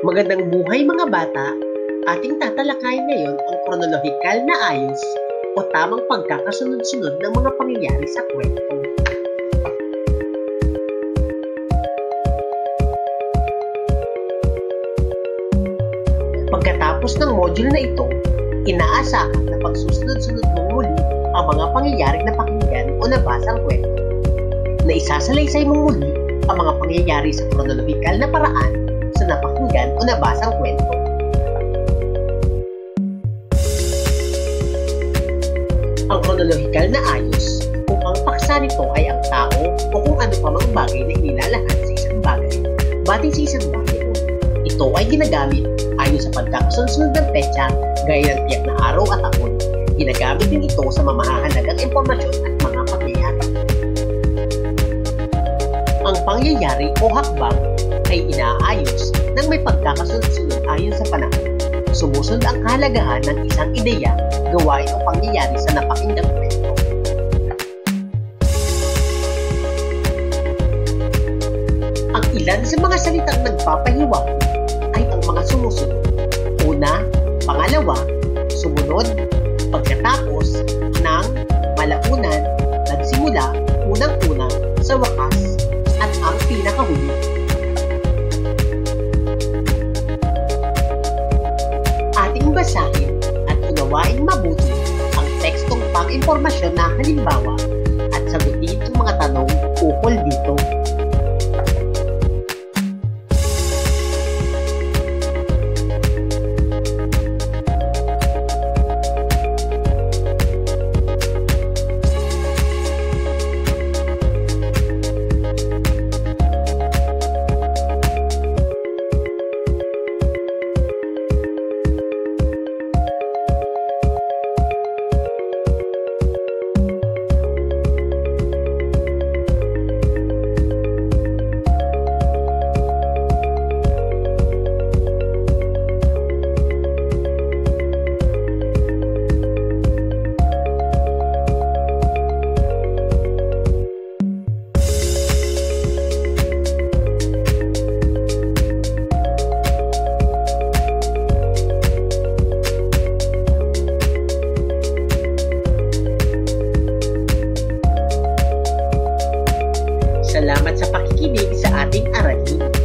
Magandang buhay mga bata! Ating tatalakayin ngayon ang kronolohikal na ayos o tamang pagkakasunod-sunod ng mga pangyayari sa kwento. Pagkatapos ng module na ito, inaasahan na pagsusunod-sunod mong muli ang mga pangyayaring napakinggan o nabasang kwento, na isasalaysay mong muli ang mga pangyayari sa kronolohikal na paraan sa napakinggan o nabasang kwento. Ang kronolohikal na ayos, kung ang paksa nito ay ang tao o kung ano pa mang bagay na inilalahad sa isang bagay, batay sa isang bagay o ito ay ginagamit ayon sa pagkakasunod ng petsa gaya ng tiyak na araw at taon. Ginagamit din ito sa mamahahalagang impormasyon at mga pangyayari. Ang pangyayari o hakbang ay inaayos nang may pagkakasunod-sunod ayon sa panahon. Sumusunod ang kahalagahan ng isang ideya, gawain o pangyayari sa napakinggang kwento. Ang ilan sa mga salitang nagpapahiwatig ay ang mga sumusunod. Una, pangalawa, sumunod, pagkatapos, ng, malaunan, nagsimula, unang-una, sa wakas, at ang pinakahuli. Ating basahin at unawain mabuti ang tekstong pang-impormasyon na halimbawa at sagutin ang mga tanong ukol dito. Salamat sa pakikinig sa ating aralin.